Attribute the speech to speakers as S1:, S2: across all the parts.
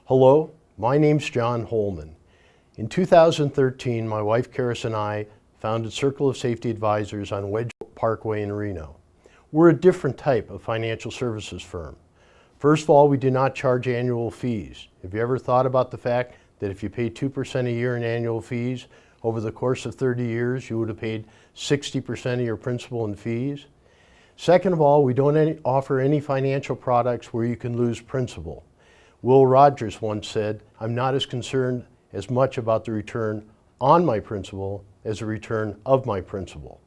S1: Hello, my name's John Holman. In 2013, my wife Karis and I founded Circle of Safety Advisors on Wedge Parkway in Reno. We're a different type of financial services firm. First of all, we do not charge annual fees. Have you ever thought about the fact that if you pay 2% a year in annual fees, over the course of 30 years, you would have paid 60% of your principal in fees? Second of all, we don't offer any financial products where you can lose principal. Will Rogers once said, "I'm not as concerned as much about the return on my principal as the return of my principal."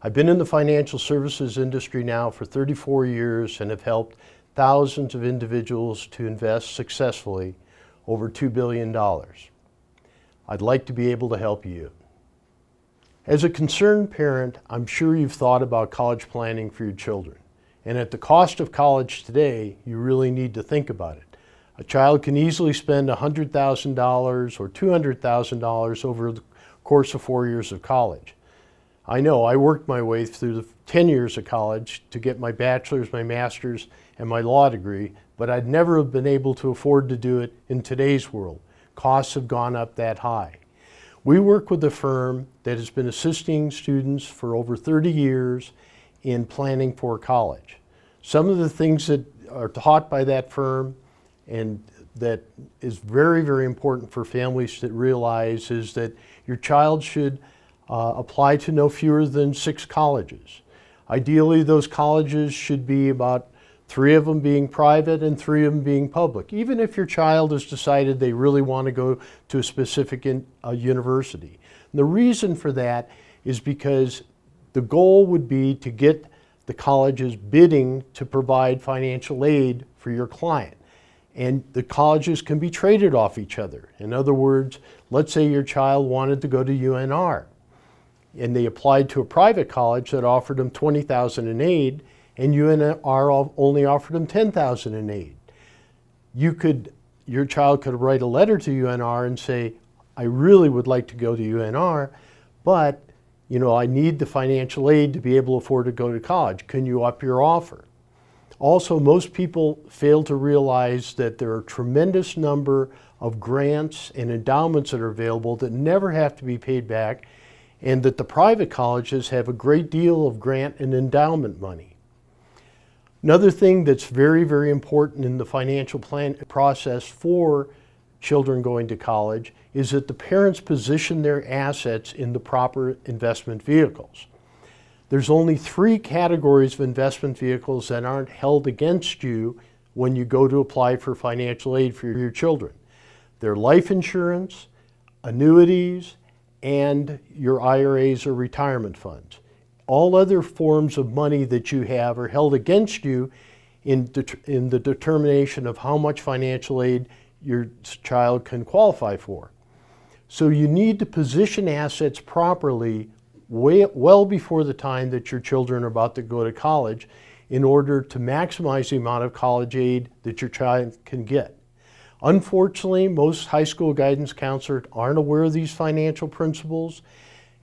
S1: I've been in the financial services industry now for 34 years and have helped thousands of individuals to invest successfully over $2 billion. I'd like to be able to help you. As a concerned parent, I'm sure you've thought about college planning for your children. And at the cost of college today, you really need to think about it. A child can easily spend $100,000 or $200,000 over the course of 4 years of college. I know I worked my way through the 10 years of college to get my bachelor's, my master's, and my law degree, but I'd never have been able to afford to do it in today's world. Costs have gone up that high. We work with a firm that has been assisting students for over 30 years in planning for college. Some of the things that are taught by that firm and that is very, very important for families to realize is that your child should apply to no fewer than 6 colleges. Ideally, those colleges should be about 3 of them being private and 3 of them being public, even if your child has decided they really want to go to a specific university. And the reason for that is because the goal would be to get the colleges bidding to provide financial aid for your client. And the colleges can be traded off each other. In other words, let's say your child wanted to go to UNR and they applied to a private college that offered them $20,000 in aid, and UNR only offered them $10,000 in aid. Your child could write a letter to UNR and say, "I really would like to go to UNR, but I need the financial aid to be able to afford to go to college. Can you up your offer?" Also, most people fail to realize that there are a tremendous number of grants and endowments that are available that never have to be paid back, and that the private colleges have a great deal of grant and endowment money. Another thing that's very, very important in the financial plan process for children going to college is that the parents position their assets in the proper investment vehicles. There's only 3 categories of investment vehicles that aren't held against you when you go to apply for financial aid for your children. They're life insurance, annuities, and your IRAs or retirement funds. All other forms of money that you have are held against you in the determination of how much financial aid your child can qualify for. So you need to position assets properly well before the time that your children are about to go to college in order to maximize the amount of college aid that your child can get. Unfortunately, most high school guidance counselors aren't aware of these financial principles,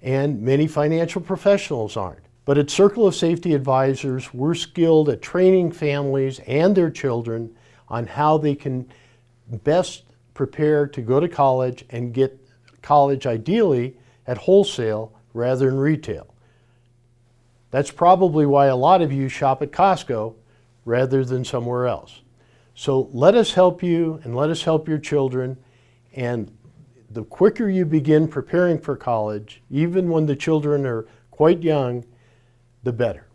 S1: and many financial professionals aren't. But at Circle of Safety Advisors, we're skilled at training families and their children on how they can best prepare to go to college and get college ideally at wholesale rather than retail. That's probably why a lot of you shop at Costco rather than somewhere else. So let us help you and let us help your children, and the quicker you begin preparing for college, even when the children are quite young, the better.